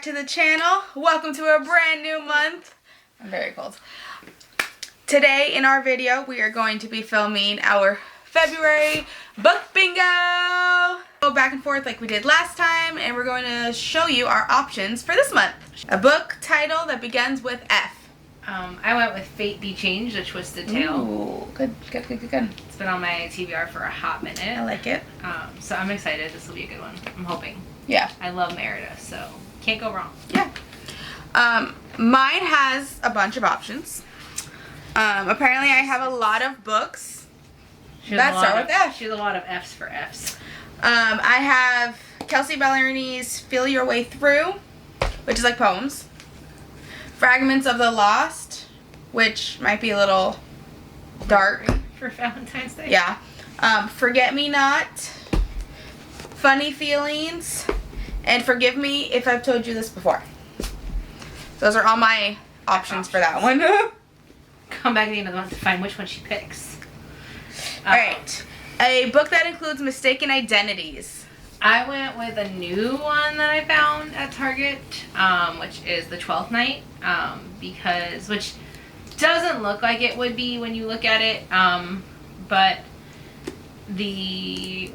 to the channel. Welcome to a brand new month. I'm very cold. Today in our video we are going to be filming our February book bingo. Go back and forth like we did last time, and we're going to show you our options for this month. A book title that begins with F. I went with Fate Be Changed, A Twisted Tale. Ooh, good. It's been on my TBR for a hot minute. I like it. So I'm excited. This will be a good one. I'm hoping. Yeah. I love Merida, so can't go wrong. Yeah. Mine has a bunch of options. Apparently I have a lot of books that start with F. She has a lot of F's for F's. I have Kelsey Ballerini's Feel Your Way Through, which is like poems. Fragments of the Lost, which might be a little dark. For Valentine's Day? Yeah. Forget Me Not, Funny Feelings, and Forgive Me If I've Told You This Before. Those are all my options for that one. Come back at the end of the month to find which one she picks. Alright. A book that includes mistaken identities. I went with a new one that I found at Target, which is The 12th Night, which doesn't look like it would be when you look at it, but the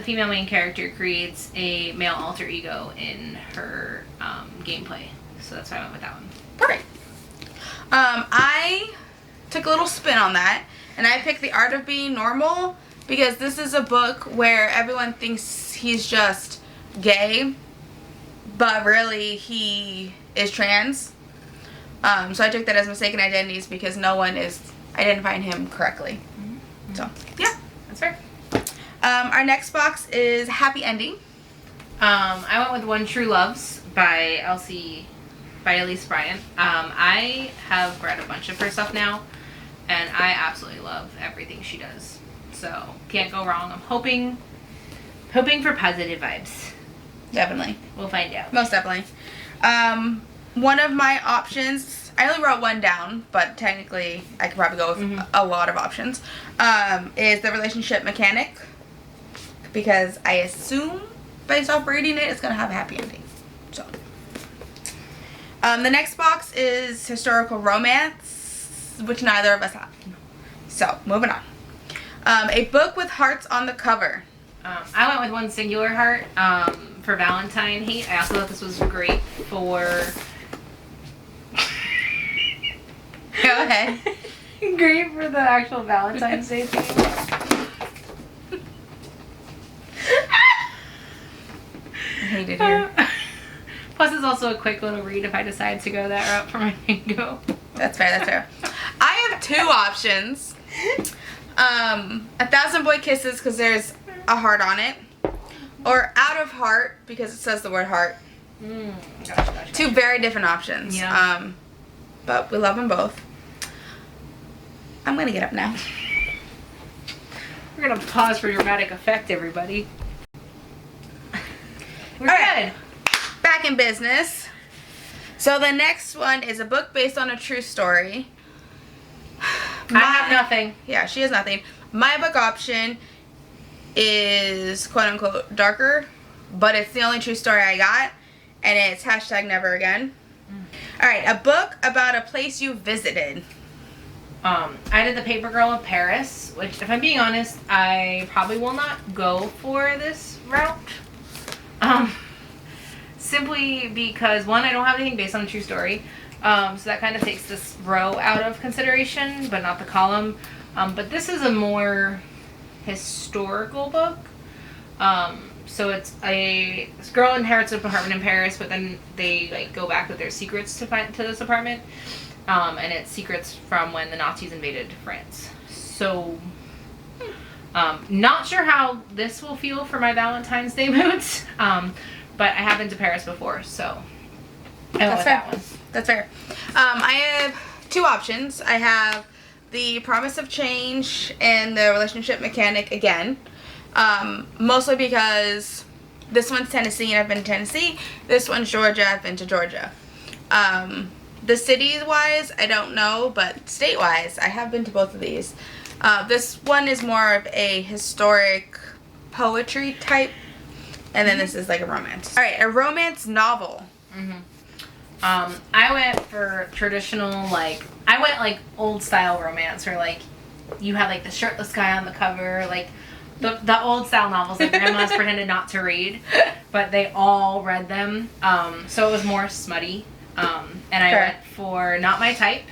female main character creates a male alter ego in her gameplay, so that's why I went with that one. Perfect. I took a little spin on that, and I picked The Art of Being Normal because this is a book where everyone thinks he's just gay, but really he is trans. So I took that as mistaken identities because no one is identifying him correctly. Mm-hmm. So, yeah. That's fair. Our next box is Happy Ending. I went with One True Loves by Elise Bryant. I have read a bunch of her stuff now, and I absolutely love everything she does. So, can't go wrong. I'm hoping for positive vibes. Definitely. We'll find out. Most definitely. One of my options, I only wrote one down, but technically I could probably go with a lot of options, is The Relationship Mechanic, because I assume, based off reading it, it's going to have a happy ending. So, the next box is Historical Romance, which neither of us have. So, moving on. A book with hearts on the cover. I went with One Singular Heart for Valentine Hate. I also thought this was great for... Go ahead. Great for the actual Valentine's Day theme. I hate it here. Plus, it's also a quick little read if I decide to go that route for my bingo. That's fair, that's fair. I have two options. 1,000 Boy Kisses, because there's a heart on it. Or Out of Heart, because it says the word heart. Gotcha. Two very different options. Yeah. But we love them both. I'm going to get up now. We're going to pause for dramatic effect, everybody. We're All good. right. Back in business. So the next one is a book based on a true story. I have nothing. Yeah, she has nothing. My book option is quote-unquote darker, but it's the only true story I got, and it's #never again. Alright, a book about a place you visited. I did The Paper Girl of Paris, which, if I'm being honest, I probably will not go for this route. Simply because, one, I don't have anything based on a true story. So that kind of takes this row out of consideration, but not the column. But this is a more historical book. So it's this girl inherits an apartment in Paris, but then they go back with their secrets to this apartment. And it's secrets from when the Nazis invaded France. So, not sure how this will feel for my Valentine's Day moods. But I have been to Paris before, so I went with that one. That's fair. I have two options. I have The Promise of Change and The Relationship Mechanic again. Mostly because this one's Tennessee and I've been to Tennessee. This one's Georgia. I've been to Georgia. The cities-wise, I don't know, but state-wise, I have been to both of these. This one is more of a historic poetry type, and then this is like a romance. Alright, a romance novel. I went for traditional, like, I went like old style romance, or like you had like the shirtless guy on the cover, like the old style novels that grandmas pretended not to read, but they all read them. So it was more smutty. And I went for Not My Type,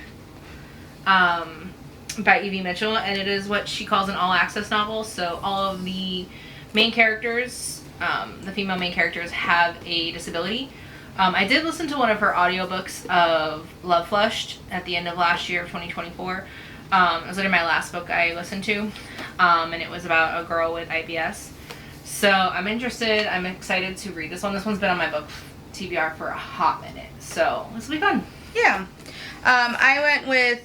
by Evie Mitchell, and it is what she calls an all access novel. So all of the main characters, the female main characters, have a disability. I did listen to one of her audiobooks of Love Flushed at the end of last year of 2024. It was literally my last book I listened to, and it was about a girl with IBS. So I'm interested. I'm excited to read this one. This one's been on my book TBR for a hot minute, so this will be fun. Yeah. I went with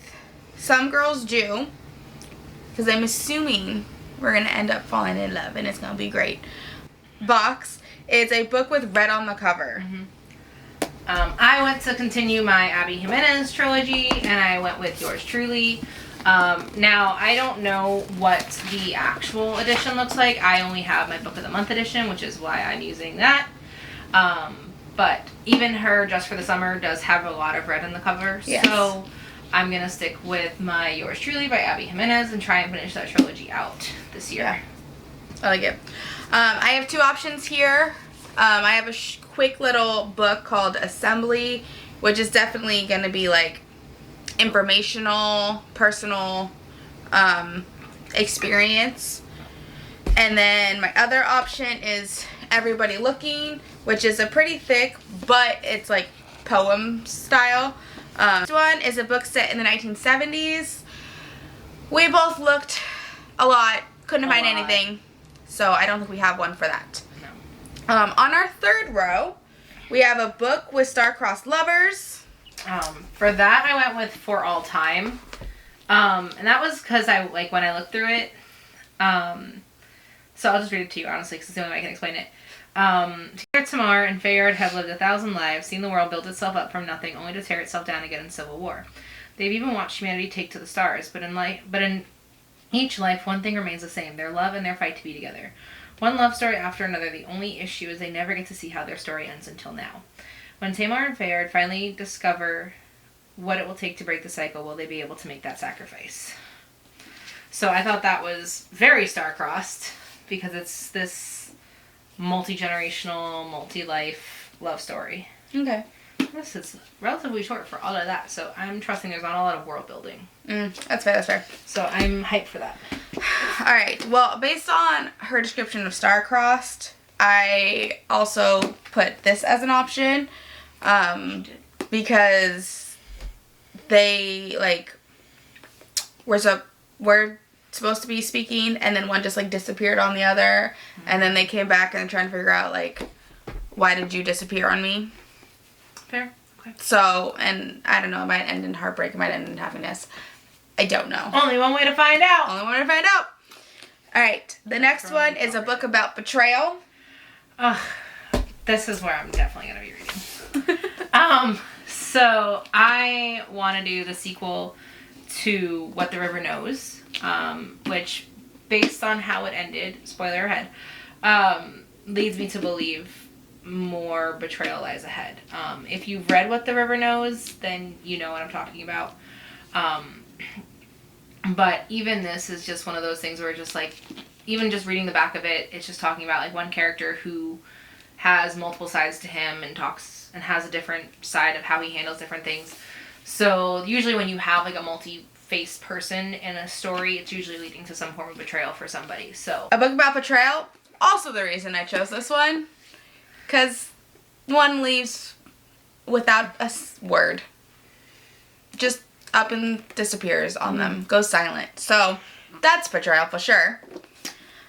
Some Girls Do, because I'm assuming we're going to end up falling in love, and it's going to be great. Box is a book with red on the cover. I went to continue my Abby Jimenez trilogy, and I went with Yours Truly. Now, I don't know what the actual edition looks like. I only have my Book of the Month edition, which is why I'm using that. But even her Just for the Summer does have a lot of red in the cover. Yes. So I'm going to stick with my Yours Truly by Abby Jimenez and try and finish that trilogy out this year. Yeah. I like it. I have two options here. I have a quick little book called Assembly, which is definitely going to be like informational, personal experience. And then my other option is Everybody Looking, which is a pretty thick, but it's like poem style. This one is a book set in the 1970s. We both looked a lot, couldn't find anything, so I don't think we have one for that. No. On our third row, we have a book with star-crossed lovers. For that, I went with For All Time. And that was because when I looked through it, so I'll just read it to you, honestly, because it's the only way I can explain it. Tamar and Feyard have lived 1,000 lives, seen the world build itself up from nothing, only to tear itself down again in civil war. They've even watched humanity take to the stars, but in each life, one thing remains the same: their love and their fight to be together. One love story after another, the only issue is they never get to see how their story ends until now. When Tamar and Feyard finally discover what it will take to break the cycle, will they be able to make that sacrifice? So I thought that was very star-crossed, because it's this multi-generational, multi-life love story. Okay. This is relatively short for all of that, so I'm trusting there's not a lot of world building. That's fair. So I'm hyped for that. Alright, well, based on her description of star-crossed, I also put this as an option, because they, were supposed to be speaking, and then one just, disappeared on the other, and then they came back and trying to figure out, why did you disappear on me? Fair. Okay. So, and I don't know, it might end in heartbreak, it might end in happiness. I don't know. Only one way to find out. Alright, the next one is a book about betrayal. Ugh, this is where I'm definitely going to be reading. So I want to do the sequel to What the River Knows, which, based on how it ended, spoiler ahead, leads me to believe more betrayal lies ahead. If you've read What the River Knows, then you know what I'm talking about. But even this is just one of those things where even just reading the back of it, it's just talking about one character who has multiple sides to him and talks and has a different side of how he handles different things. So usually when you have a multi-faced person in a story, it's usually leading to some form of betrayal for somebody. So a book about betrayal, also the reason I chose this one, because one leaves without a word, just up and disappears on them, goes silent. So that's betrayal for sure.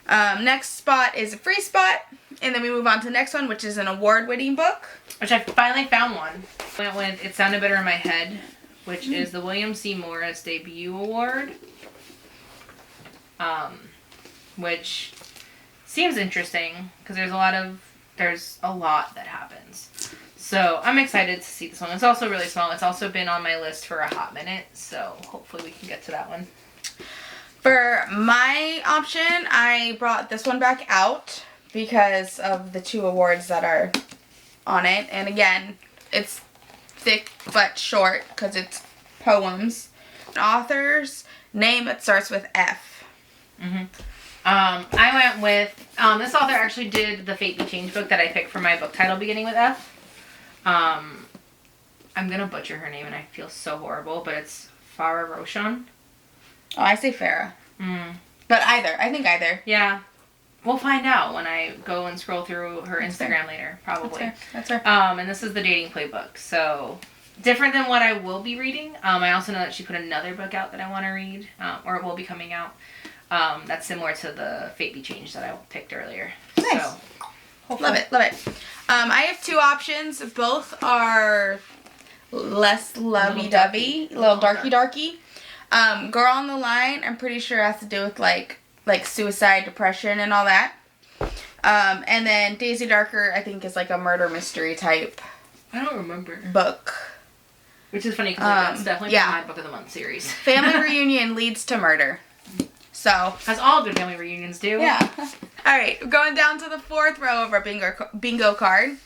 Next spot is a free spot, and then we move on to the next one, which is an award-winning book. Which I finally found one. Went with It Sounded Better in My Head, which is the William C. Morris Debut Award. Which seems interesting, because there's a lot that happens. So I'm excited to see this one. It's also really small. It's also been on my list for a hot minute, so hopefully we can get to that one. For my option, I brought this one back out because of the two awards that are on it. And again, It's thick but short because it's poems. An author's name that starts with F. I went with, this author actually did the Fate Be Changed book that I picked for my book title beginning with F. I'm going to butcher her name and I feel so horrible, but it's Farah Roshan. Oh, I say Farah. But either. I think either. Yeah. We'll find out when I go and scroll through her Instagram later, probably. That's fair. And this is the dating playbook, so different than what I will be reading. I also know that she put another book out that I want to read, or it will be coming out. That's similar to the Fate Be Changed that I picked earlier. Nice. So, love it. I have two options. Both are less lovey-dovey, a little darky. Girl on the Line, I'm pretty sure has to do with like suicide, depression, and all that. And then Daisy Darker, I think, is like a murder mystery type I don't remember. book. Which is funny because that's definitely my book of the month series. Family reunion leads to murder. So. As all good family reunions do. Yeah. All right, going down to the fourth row of our bingo card.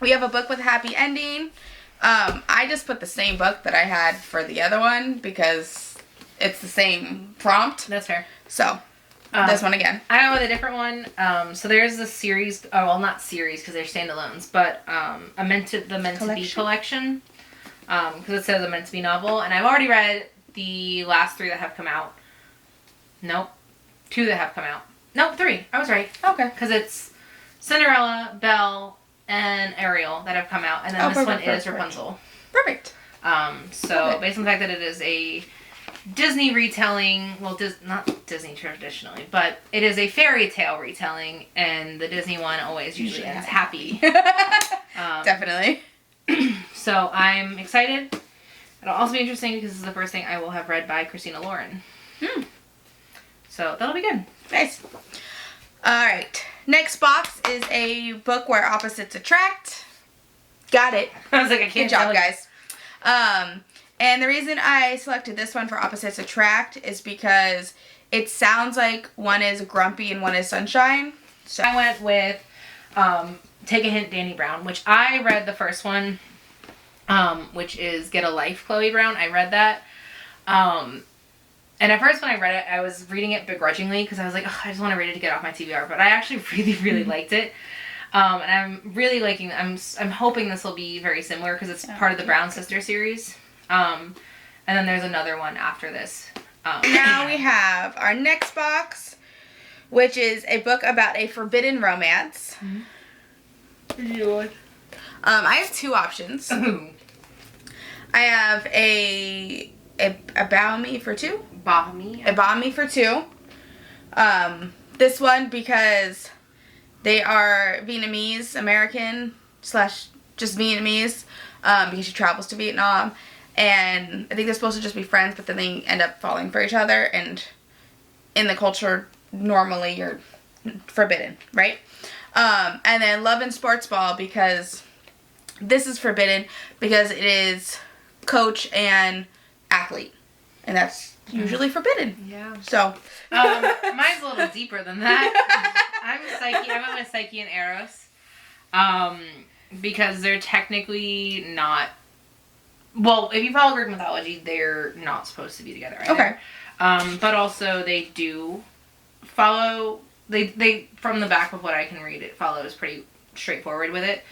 We have a book with a happy ending. I just put the same book that I had for the other one because it's the same prompt. That's fair. So, this one again. I went with a different one. So there's this series, not series because they're standalones, but the Meant to Be collection. Because it says a Meant to Be novel. And I've already read the last 3 that have come out. Nope. 2 that have come out. Nope, 3. I was right. Okay. Because it's Cinderella, Belle, and Ariel that have come out. And then this one is Rapunzel. Perfect. So based on the fact that it is a Disney retelling, well, not Disney traditionally, but it is a fairy tale retelling, and the Disney one always usually ends happy. Definitely. So I'm excited. It'll also be interesting because this is the first thing I will have read by Christina Lauren. So that'll be good. Nice. Alright. Next box is a book where opposites attract. Got it. I was like, I can't Good job, tell you. guys. And the reason I selected this one for opposites attract is because it sounds like one is grumpy and one is sunshine. So I went with Take a Hint, Danny Brown, which I read the first one, which is Get a Life, Chloe Brown. I read that. And at first when I read it, I was reading it begrudgingly because I was like, oh, I just want to read it to get off my TBR. But I actually really, really liked it. And I'm really liking, I'm hoping this will be very similar because it's part of the Brown Sister series. And then there's another one after this. Now we have our next box, which is a book about a forbidden romance. I have 2 options. I have a Bow Me for 2. A Bow Me for 2. This one because they are Vietnamese American / just Vietnamese because she travels to Vietnam, and I think they're supposed to just be friends, but then they end up falling for each other, and in the culture normally you're forbidden, right? And then Love and Sports Ball because this is forbidden because it is coach and athlete, and that's usually forbidden. Yeah. So mine's a little deeper than that. I'm Psyche. I went with Psyche and Eros. Because they're technically not. Well, if you follow Greek mythology, they're not supposed to be together either. Okay. But also they do follow. They from the back of what I can read, it follows pretty straightforward with it.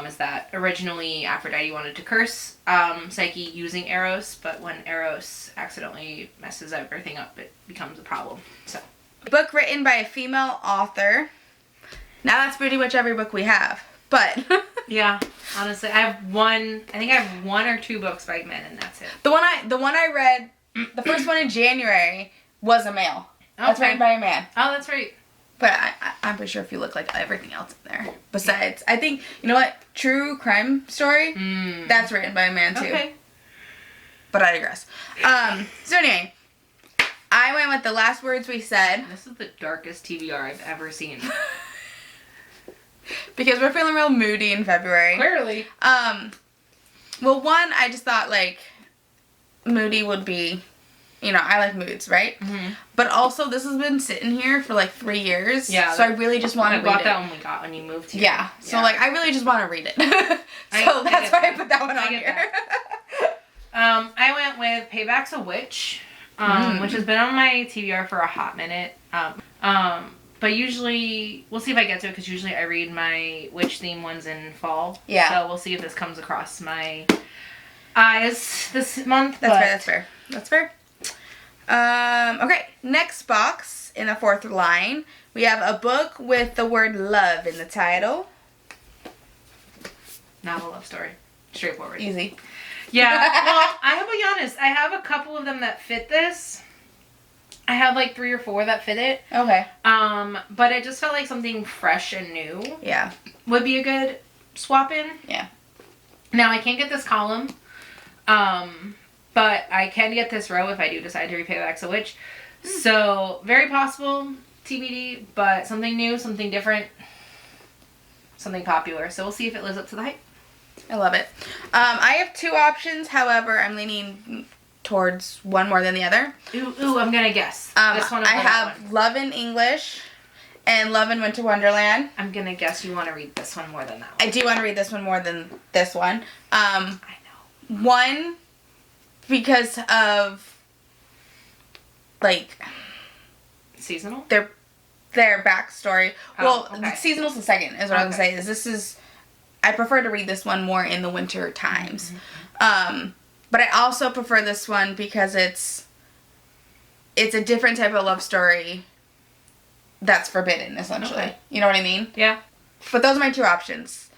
Is that originally Aphrodite wanted to curse Psyche using Eros, but when Eros accidentally messes everything up, it becomes a problem. So, book written by a female author. Now that's pretty much every book we have, but yeah, honestly, I think I have 1 or 2 books by men, and that's it. the one I read, the first one in January was a male. That's written by a man. Oh, that's right. But I'm pretty sure if you look like everything else in there. Besides, I think, you know what? True Crime Story? That's written by a man, too. Okay. But I digress. So anyway, I went with The Last Words We Said. This is the darkest TBR I've ever seen. Because we're feeling real moody in February. Clearly. Well, one, I just thought, like, moody would be, you know, I like moods, right? Mm-hmm. But also, this has been sitting here for like 3 years. Yeah. So I really just want to read it. I bought that when you moved here. Yeah. So like, I really just want to read it. I That's why I that. put that one I on get here. I went with Payback's a Witch, which has been on my TBR for a hot minute. But usually, we'll see if I get to it, because usually I read my witch theme ones in fall. Yeah. So we'll see if this comes across my eyes this month. That's fair. Okay, next box in the fourth line, we have a book with the word love in the title. Not a love story. Straightforward. Easy. Yeah. Well, I will be honest. I have a couple of them that fit this. I have like 3 or 4 that fit it. Okay. But it just felt like something fresh and new. Yeah. Would be a good swap in. Yeah. Now I can't get this column. But I can get this row if I do decide to repay Payback's a Witch. So, very possible, TBD, but something new, something different, something popular. So we'll see if it lives up to the hype. I love it. I have 2 options, however, I'm leaning towards one more than the other. Ooh, I'm gonna guess. This one or I that have one. Love in English and Love in Winter Wonderland. I'm gonna guess you want to read this one more than that one. I do want to read this one more than this one. I know. One, because of, like, Seasonal? their backstory. Oh, Well, okay. seasonal's the second, is what I was Okay. gonna say. I prefer to read this one more in the winter times. But I also prefer this one because it's a different type of love story that's forbidden, essentially. Okay. You know what I mean? Yeah. But those are my 2 options.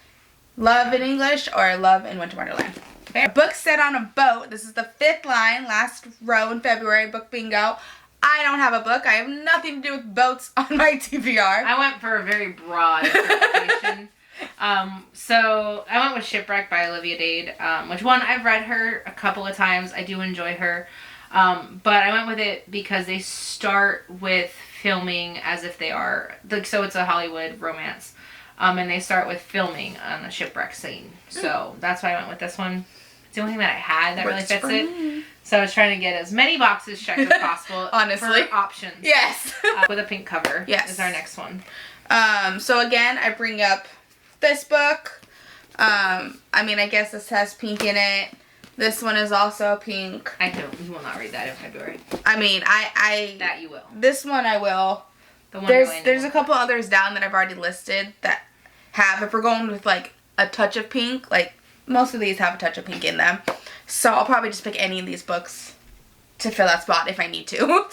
Love in English or Love in Winter Wonderland. Fair. A book set on a boat. This is the 5th line, last row in February, book bingo. I don't have a book. I have nothing to do with boats on my TBR. I went for a very broad interpretation. So I went with Shipwreck by Olivia Dade, which one I've read her a couple of times. I do enjoy her. But I went with it because they start with filming as if they are, like, so it's a Hollywood romance. And they start with filming on a shipwreck scene. So that's why I went with this one. It's the only thing that I had that really fits it. So I was trying to get as many boxes checked as possible. Honestly. For options. Yes. With a pink cover. Yes. Is our next one. So again, I bring up this book. I mean, I guess this has pink in it. This one is also pink. You will not read that in February. I mean, That you will. This one I will. The one There's a couple others down that I've already listed that have, if we're going with like a touch of pink, like most of these have a touch of pink in them. So I'll probably just pick any of these books to fill that spot if I need to.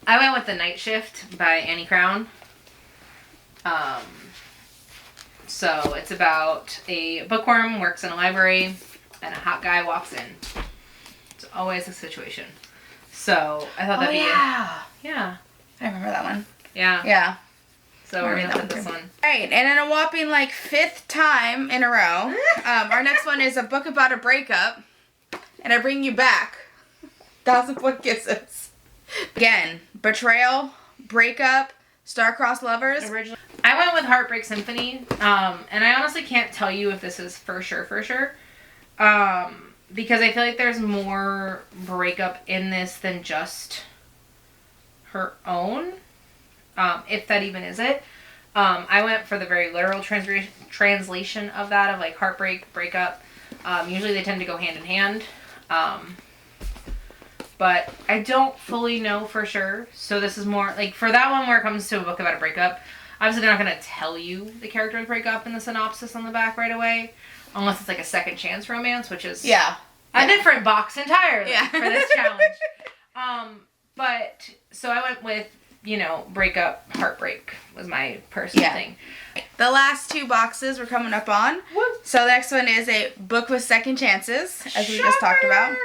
I went with The Night Shift by Annie Crown. So it's about a bookworm works in a library and a hot guy walks in. It's always a situation. So I thought that'd be yeah. I remember that one. Yeah. Yeah. So we're gonna put this one. Alright, and in a whopping like 5th time in a row, our next one is a book about a breakup. And I bring you back 1,000-Foot Kisses. Again, betrayal, breakup, star-crossed lovers. Originally, I went with Heartbreak Symphony, and I honestly can't tell you if this is for sure, because I feel like there's more breakup in this than just her own, if that even is it. I went for the very literal translation of that, of like heartbreak, breakup. Usually they tend to go hand in hand. But I don't fully know for sure. So this is more like for that one where it comes to a book about a breakup. Obviously they're not going to tell you the character's breakup in the synopsis on the back right away. Unless it's like a second chance romance, which is a different box entirely for this challenge. But so I went with, breakup, heartbreak was my personal thing. The last 2 boxes we're coming up on. Woo. So the next one is a book with second chances, as we just talked about.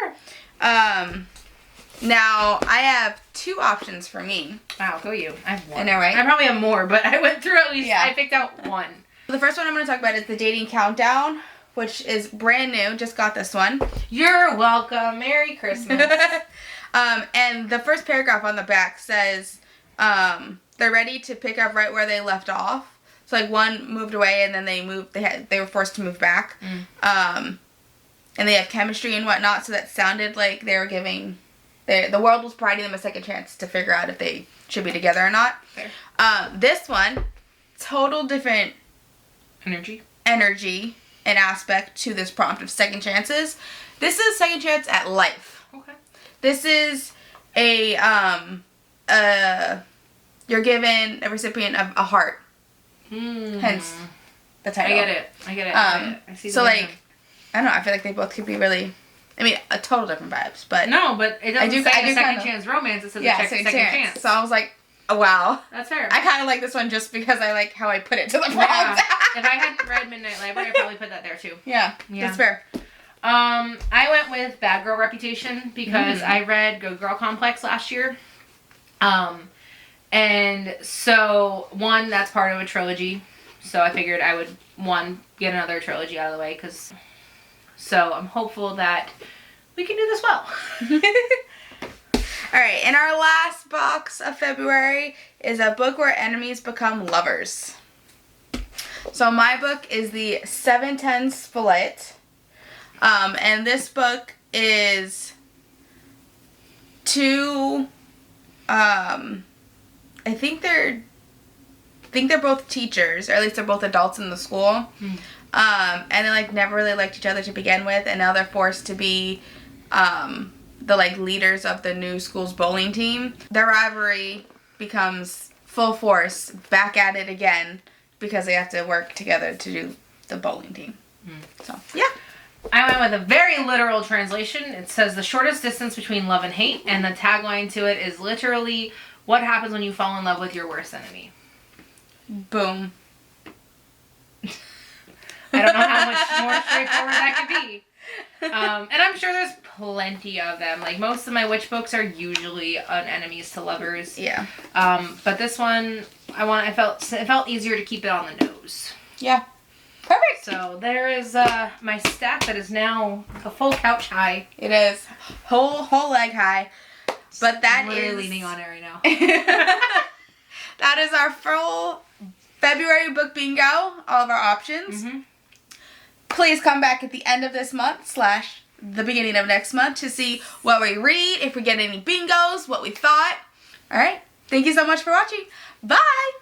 Now, I have 2 options for me. Wow, go you. I have 1. I know, right? I probably have more, but I went through at least, I picked out 1. The first one I'm going to talk about is The Dating Countdown, which is brand new. Just got this one. You're welcome. Merry Christmas. And the first paragraph on the back says, they're ready to pick up right where they left off. So, like, one moved away and then they were forced to move back. And they have chemistry and whatnot, so that sounded like they were giving The world was providing them a second chance to figure out if they should be together or not. Fair. This one, total different Energy and aspect to this prompt of second chances. This is a second chance at life. Okay. This is you're given a recipient of a heart. Hence the title. I get it. I see the so vision. like, I don't know. I feel like they both could be really. I mean, a total different vibes, but No, but it doesn't say a second kinda, chance romance. It says yeah, a second chance. So I was like, oh, wow. That's fair. I kind of like this one just because I like how I put it to the prompt. Yeah. If I hadn't read Midnight Library, I'd probably put that there too. Yeah, that's fair. I went with Bad Girl Reputation because I read Good Girl Complex last year. And so, one, that's part of a trilogy. So I figured I would, get another trilogy out of the way. So I'm hopeful that we can do this well. Alright, and our last box of February is a book where enemies become lovers. So my book is the 710 Split. And this book is two, I think they're both teachers, or at least they're both adults in the school. And they like never really liked each other to begin with, and now they're forced to be the like leaders of the new school's bowling team. Their rivalry becomes full force, back at it again, because they have to work together to do the bowling team. So yeah. I went with a very literal translation. It says the shortest distance between love and hate, and the tagline to it is literally, what happens when you fall in love with your worst enemy? Boom. I don't know how much more straightforward that could be. And I'm sure there's plenty of them. Like, most of my witch books are usually an enemies to lovers. Yeah. But this one, it felt easier to keep it on the nose. Yeah. Perfect. So there is my stack that is now a full couch high. It is whole leg high. But that I'm literally is leaning on it right now. that is our full February book bingo. All of our options. Please come back at the end of this month / the beginning of next month to see what we read, if we get any bingos, what we thought. All right. Thank you so much for watching. Bye.